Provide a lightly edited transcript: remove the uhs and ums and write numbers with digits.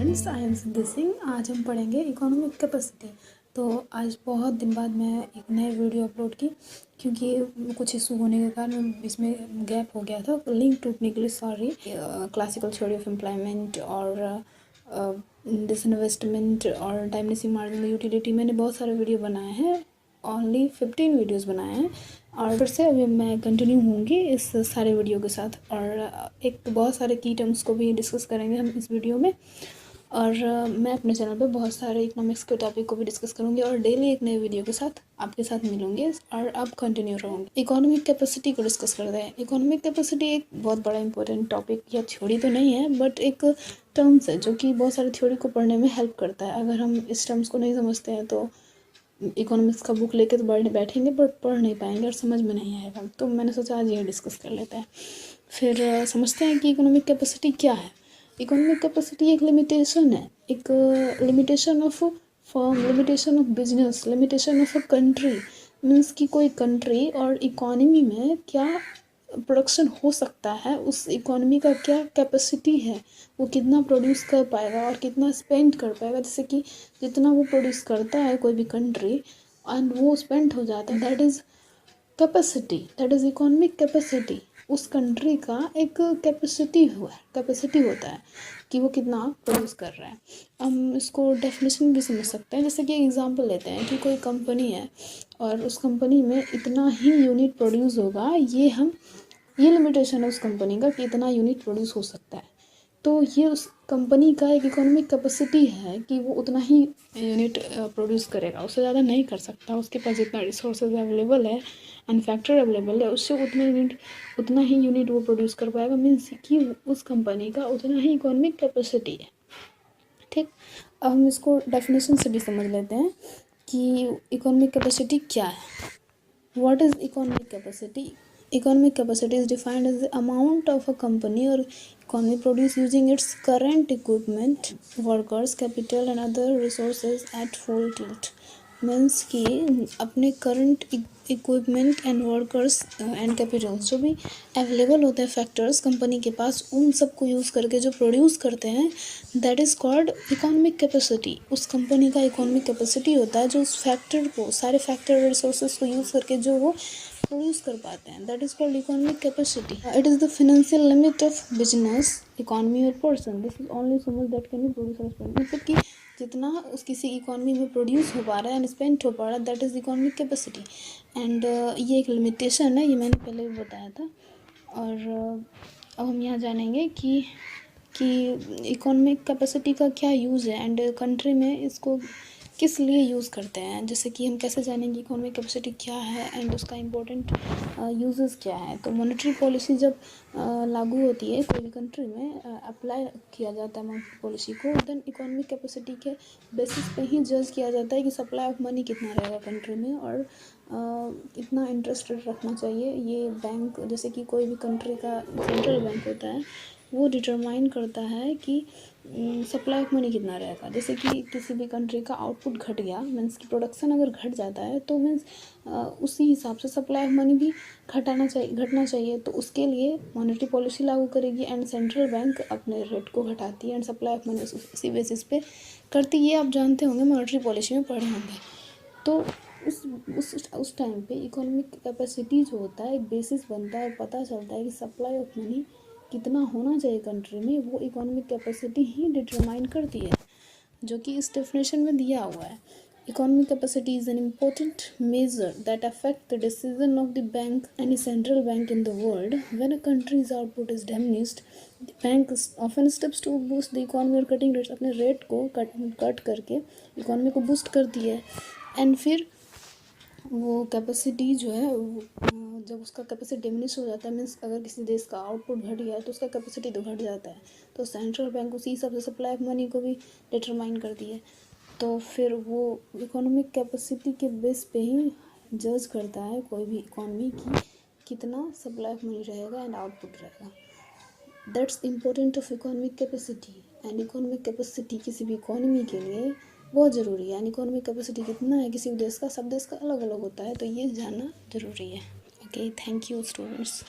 Friends, I am सिद्धि सिंह। आज हम पढ़ेंगे इकोनॉमिक कैपेसिटी। तो आज बहुत दिन बाद मैं एक नए वीडियो अपलोड की, क्योंकि कुछ इशू होने के कारण इसमें गैप हो गया था। लिंक टूटने के लिए sorry. Classical theory of employment और डिसइन्वेस्टमेंट और डायमिनिशिंग मार्जिनल यूटिलिटी, मैंने बहुत सारे वीडियो बनाए हैं। ओनली 15 वीडियोस बनाए हैं और फिर से अभी मैं कंटिन्यू होंगी इस सारे वीडियो के साथ। और एक बहुत सारे की टर्म्स को भी डिस्कस करेंगे हम इस वीडियो में। और मैं अपने चैनल पे बहुत सारे इकोनॉमिक्स के टॉपिक को भी डिस्कस करूँगी और डेली एक नए वीडियो के साथ आपके साथ मिलूँगी और अब कंटिन्यू रहूँगी। इकोनॉमिक कैपेसिटी को डिस्कस करते हैं। इकोनॉमिक कैपेसिटी एक बहुत बड़ा इंपॉर्टेंट टॉपिक या थ्योरी तो नहीं है, बट एक टर्म्स है जो कि बहुत सारी थ्योरी को पढ़ने में हेल्प करता है। अगर हम इस टर्म्स को नहीं समझते हैं तो इकोनॉमिक्स का बुक लेके तो बैठेंगे बट पढ़ नहीं पाएंगे और समझ में नहीं आएगा। तो मैंने सोचा आज ये डिस्कस कर लेते हैं। फिर समझते हैं कि इकोनॉमिक कैपेसिटी क्या है। इकोनॉमिक कैपेसिटी एक लिमिटेशन है, एक limitation of firm, limitation of business, limitation of a country. Means कि कोई कंट्री और इकोनॉमी में क्या प्रोडक्शन हो सकता है, उस इकोनॉमी का क्या कैपेसिटी है, वो कितना प्रोड्यूस कर पाएगा और कितना स्पेंड कर पाएगा। जैसे कि जितना वो प्रोड्यूस करता है कोई भी कंट्री एंड वो स्पेंड हो जाता है, that is capacity, that is economic capacity. उस कंट्री का एक कैपेसिटी होता है कि वो कितना प्रोड्यूस कर रहा है। हम इसको डेफिनेशन भी समझ सकते हैं। जैसे कि एग्जांपल लेते हैं कि कोई कंपनी है और उस कंपनी में इतना ही यूनिट प्रोड्यूस होगा, ये लिमिटेशन है उस कंपनी का कि इतना यूनिट प्रोड्यूस हो सकता है। तो ये उस कंपनी का एक इकोनॉमिक कैपेसिटी है कि वो उतना ही यूनिट प्रोड्यूस करेगा, उससे ज़्यादा नहीं कर सकता। उसके पास जितना रिसोर्सेज अवेलेबल है एंड फैक्टर अवेलेबल है, उससे उतना ही यूनिट वो प्रोड्यूस कर पाएगा। मीन्स कि उस कंपनी का उतना ही इकोनॉमिक कैपेसिटी है। ठीक, अब हम इसको डेफिनेशन से भी समझ लेते हैं कि इकोनॉमिक कैपेसिटी क्या है। What is economic capacity? Economic capacity is defined as the amount of a company or economy produce using its current equipment, workers, capital and other resources at full tilt. Means कि अपने current equipment and workers and capital जो भी available होते हैं factors company के पास, उन सब को यूज़ करके जो प्रोड्यूस करते हैं, that is called economic capacity. उस कंपनी का इकोनॉमिक कैपेसिटी होता है जो उस फैक्टर को, सारे फैक्टर रिसोर्सेज को यूज़ करके जो वो प्रोड्यूस कर पाते हैं, that is called economic capacity. It is the financial limit of business, economy और person. This is only so much that can be produce और स्पेंड। मतलब कि जितना उस किसी इकोनॉमी में प्रोड्यूस हो पा रहा है एंड स्पेंड हो पा रहा है, that is economic capacity. And ये एक लिमिटेशन है, ये मैंने पहले भी बताया था। और अब हम यहाँ जानेंगे कि इकोनॉमिक कैपेसिटी का क्या यूज़ है एंड कंट्री में इसको किस लिए यूज़ करते हैं। जैसे कि हम कैसे जानेंगे इकोनॉमिक कैपेसिटी क्या है एंड उसका इम्पोर्टेंट यूजेस क्या है। तो मॉनेटरी पॉलिसी जब लागू होती है कोई भी कंट्री में, अप्लाई किया जाता है मॉनेटरी पॉलिसी को, देन इकोनॉमिक कैपेसिटी के बेसिस पे ही जज किया जाता है कि सप्लाई ऑफ मनी कितना रहेगा कंट्री में और कितना इंटरेस्ट रेट रखना चाहिए। ये बैंक, जैसे कि कोई भी कंट्री का सेंट्रल बैंक होता है, वो डिटरमाइन करता है कि सप्लाई ऑफ मनी कितना रहेगा। जैसे कि किसी भी कंट्री का आउटपुट घट गया, मीन्स की प्रोडक्शन अगर घट जाता है, तो मीन्स उसी हिसाब से सप्लाई ऑफ मनी भी घटना चाहिए। तो उसके लिए मॉनेटरी पॉलिसी लागू करेगी एंड सेंट्रल बैंक अपने रेट को घटाती है एंड सप्लाई ऑफ मनी उसी बेसिस पे करती है। ये आप जानते होंगे, मॉनेटरी पॉलिसी में पढ़े होंगे। तो उस टाइम पे इकोनॉमिक कैपेसिटी जो होता है एक बेसिस बनता है, पता चलता है कि सप्लाई ऑफ मनी कितना होना चाहिए कंट्री में, वो इकोनॉमिक कैपेसिटी ही डिटरमाइन करती है, जो कि इस डेफिनेशन में दिया हुआ है। Economic capacity is an important measure that affect the decision of the bank, any central bank in the world. When a country's output is diminished, the bank often steps to boost the economy और cutting rates, अपने rate को cut करके economy को boost करती है। And फिर वो capacity जो है, जब उसका कैपेसिटी डिमिनिश हो जाता है, मीन्स अगर किसी देश का आउटपुट घट गया तो उसका कैपेसिटी तो घट जाता है, तो सेंट्रल बैंक उसी हिसाब से सप्लाई ऑफ मनी को भी डिटरमाइन करती है। तो फिर वो इकोनॉमिक कैपेसिटी के बेस पे ही जज करता है कोई भी इकोनॉमी की कितना सप्लाई ऑफ मनी रहेगा एंड आउटपुट रहेगा। That's important of economic capacity. And economic capacity किसी भी इकोनॉमी के लिए बहुत ज़रूरी है। एंड इकोनॉमिक कैपेसिटी कितना है किसी भी देश का, सब देश का अलग अलग होता है, तो ये जानना ज़रूरी है। Okay, thank you students.